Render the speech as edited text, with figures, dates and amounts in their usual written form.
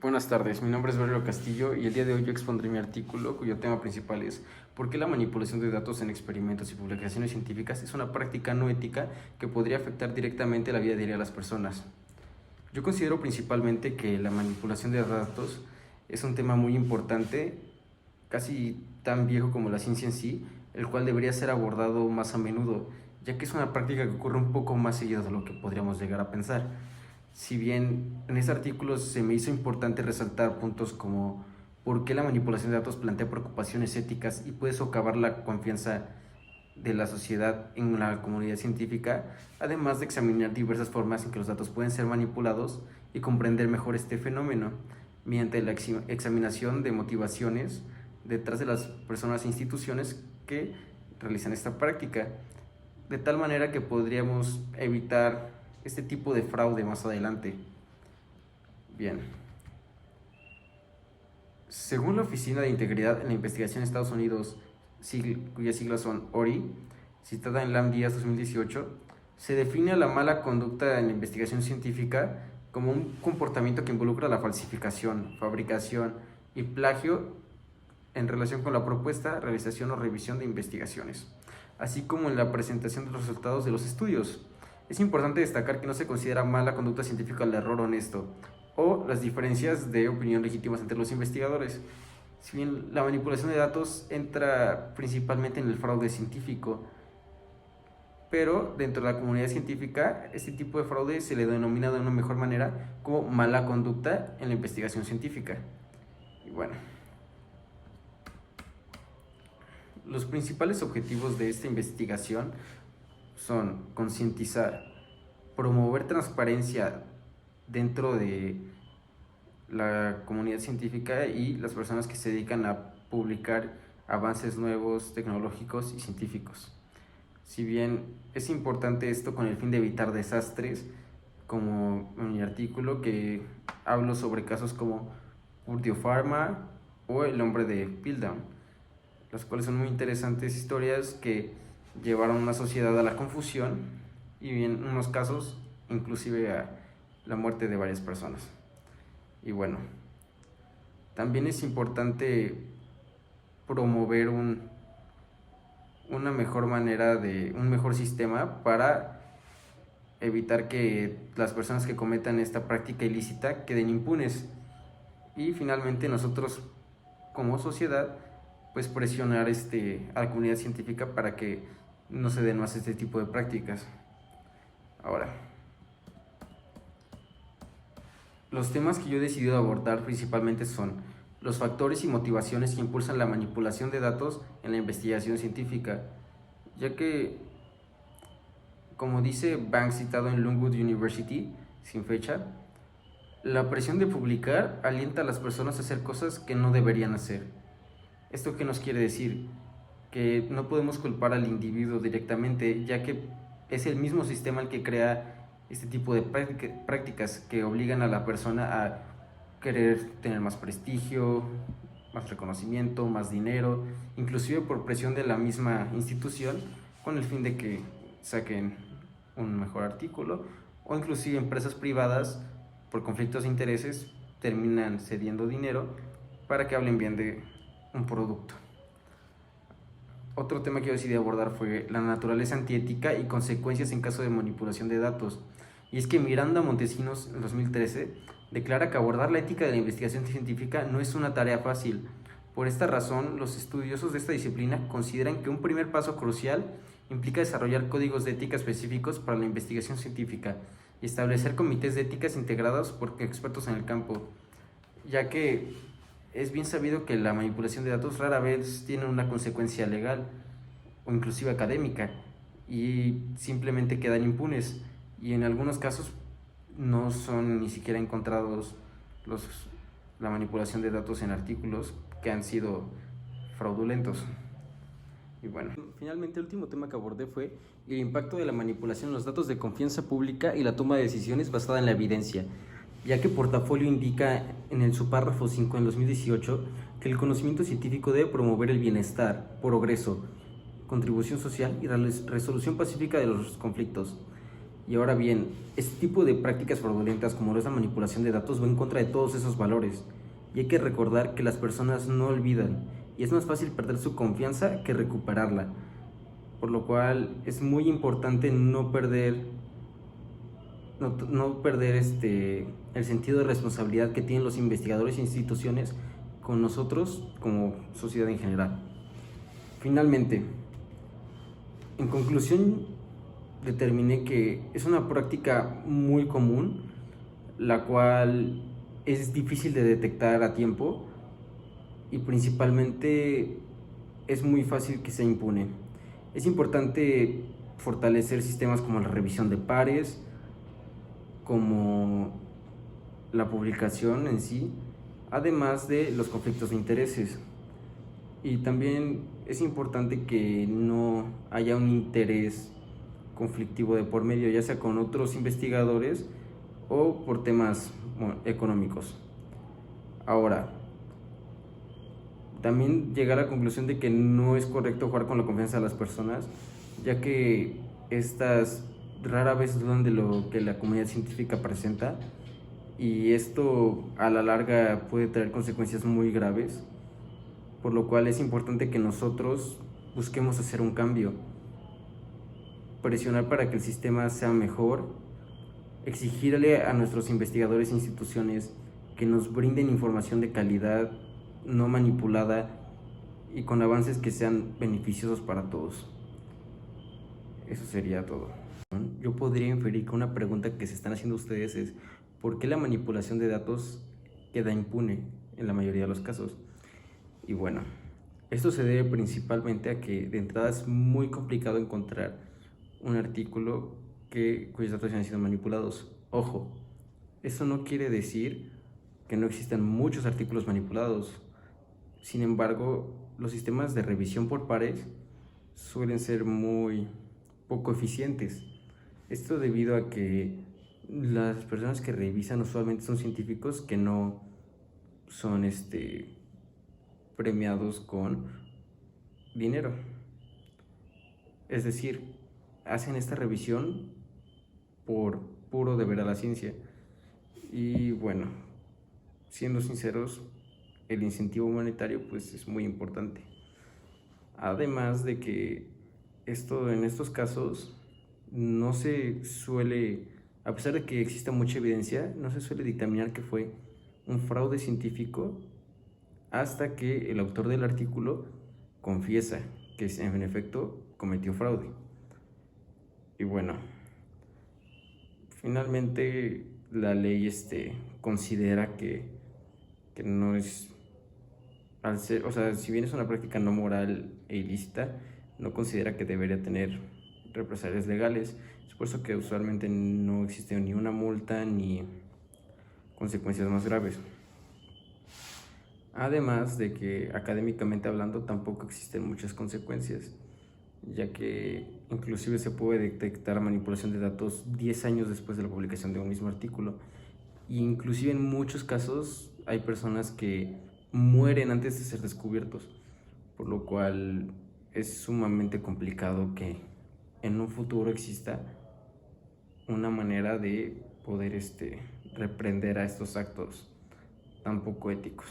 Buenas tardes, mi nombre es Valerio Castillo y el día de hoy yo expondré mi artículo cuyo tema principal es ¿por qué la manipulación de datos en experimentos y publicaciones científicas es una práctica no ética que podría afectar directamente la vida diaria de las personas? Yo considero principalmente que la manipulación de datos es un tema muy importante, casi tan viejo como la ciencia en sí, el cual debería ser abordado más a menudo, ya que es una práctica que ocurre un poco más seguido de lo que podríamos llegar a pensar. Si bien en este artículo se me hizo importante resaltar puntos como por qué la manipulación de datos plantea preocupaciones éticas y puede socavar la confianza de la sociedad en la comunidad científica, además de examinar diversas formas en que los datos pueden ser manipulados y comprender mejor este fenómeno mediante la examinación de motivaciones detrás de las personas e instituciones que realizan esta práctica, de tal manera que podríamos evitar este tipo de fraude más adelante. Bien. Según la Oficina de Integridad en la Investigación de Estados Unidos, cuyas siglas son ORI, citada en LAM Díaz 2018, se define a la mala conducta en la investigación científica como un comportamiento que involucra la falsificación, fabricación y plagio en relación con la propuesta, realización o revisión de investigaciones, así como en la presentación de los resultados de los estudios. Es importante destacar que no se considera mala conducta científica el error honesto o las diferencias de opinión legítimas entre los investigadores. Si bien la manipulación de datos entra principalmente en el fraude científico, pero dentro de la comunidad científica este tipo de fraude se le denomina de una mejor manera como mala conducta en la investigación científica. Y bueno, los principales objetivos de esta investigación son concientizar, promover transparencia dentro de la comunidad científica y las personas que se dedican a publicar avances nuevos, tecnológicos y científicos. Si bien es importante esto con el fin de evitar desastres, como en mi artículo que hablo sobre casos como Purdue Pharma o el hombre de Piltdown, las cuales son muy interesantes historias que llevaron a una sociedad a la confusión y en unos casos inclusive a la muerte de varias personas. Y bueno, también es importante promover una mejor manera un mejor sistema para evitar que las personas que cometan esta práctica ilícita queden impunes. Y finalmente nosotros como sociedad pues presionar a la comunidad científica para que no se den más este tipo de prácticas. Ahora, los temas que yo he decidido abordar principalmente son los factores y motivaciones que impulsan la manipulación de datos en la investigación científica, ya que, como dice Banks citado en Longwood University, sin fecha, la presión de publicar alienta a las personas a hacer cosas que no deberían hacer. ¿Esto qué nos quiere decir? Que no podemos culpar al individuo directamente, ya que es el mismo sistema el que crea este tipo de prácticas que obligan a la persona a querer tener más prestigio, más reconocimiento, más dinero, inclusive por presión de la misma institución, con el fin de que saquen un mejor artículo, o inclusive empresas privadas por conflictos de intereses terminan cediendo dinero para que hablen bien de un producto. Otro tema que yo decidí abordar fue la naturaleza antiética y consecuencias en caso de manipulación de datos. Y es que Miranda Montesinos, en 2013, declara que abordar la ética de la investigación científica no es una tarea fácil. Por esta razón, los estudiosos de esta disciplina consideran que un primer paso crucial implica desarrollar códigos de ética específicos para la investigación científica y establecer comités de éticas integrados por expertos en el campo, ya que es bien sabido que la manipulación de datos rara vez tiene una consecuencia legal o inclusive académica y simplemente quedan impunes, y en algunos casos no son ni siquiera encontrados la manipulación de datos en artículos que han sido fraudulentos. Y bueno, finalmente el último tema que abordé fue el impacto de la manipulación en los datos de confianza pública y la toma de decisiones basada en la evidencia, ya que Portafolio indica en su párrafo 5 en 2018 que el conocimiento científico debe promover el bienestar, progreso, contribución social y la resolución pacífica de los conflictos. Y ahora bien, este tipo de prácticas fraudulentas como lo es la manipulación de datos va en contra de todos esos valores. Y hay que recordar que las personas no olvidan y es más fácil perder su confianza que recuperarla. Por lo cual es muy importante no perder el sentido de responsabilidad que tienen los investigadores e instituciones con nosotros como sociedad en general. Finalmente, en conclusión, determiné que es una práctica muy común, la cual es difícil de detectar a tiempo y principalmente es muy fácil que sea impune. Es importante fortalecer sistemas como la revisión de pares, como la publicación en sí, además de los conflictos de intereses. Y también es importante que no haya un interés conflictivo de por medio, ya sea con otros investigadores o por temas económicos. Ahora, también llegar a la conclusión de que no es correcto jugar con la confianza de las personas, ya que estas rara vez dudan de lo que la comunidad científica presenta y esto a la larga puede traer consecuencias muy graves, por lo cual es importante que nosotros busquemos hacer un cambio, presionar para que el sistema sea mejor, exigirle a nuestros investigadores e instituciones que nos brinden información de calidad, no manipulada y con avances que sean beneficiosos para todos. Eso sería todo. Yo podría inferir que una pregunta que se están haciendo ustedes es ¿por qué la manipulación de datos queda impune en la mayoría de los casos? Y bueno, esto se debe principalmente a que de entrada es muy complicado encontrar un artículo cuyos datos hayan sido manipulados. Ojo, eso no quiere decir que no existan muchos artículos manipulados. Sin embargo, los sistemas de revisión por pares suelen ser muy poco eficientes. Esto debido a que las personas que revisan usualmente son científicos que no son premiados con dinero. Es decir, hacen esta revisión por puro deber a la ciencia. Y bueno, siendo sinceros, el incentivo monetario pues es muy importante. Además de que en estos casos no se suele, a pesar de que exista mucha evidencia, no se suele dictaminar que fue un fraude científico hasta que el autor del artículo confiesa que en efecto cometió fraude. Y bueno, finalmente la ley considera que no es, al ser, o sea, si bien es una práctica no moral e ilícita, no considera que debería tener represalias legales. Es por eso que usualmente no existe ni una multa ni consecuencias más graves. Además de que académicamente hablando tampoco existen muchas consecuencias, ya que inclusive se puede detectar manipulación de datos 10 años después de la publicación de un mismo artículo. E inclusive en muchos casos hay personas que mueren antes de ser descubiertos, por lo cual es sumamente complicado que en un futuro exista una manera de poder reprender a estos actos tan poco éticos.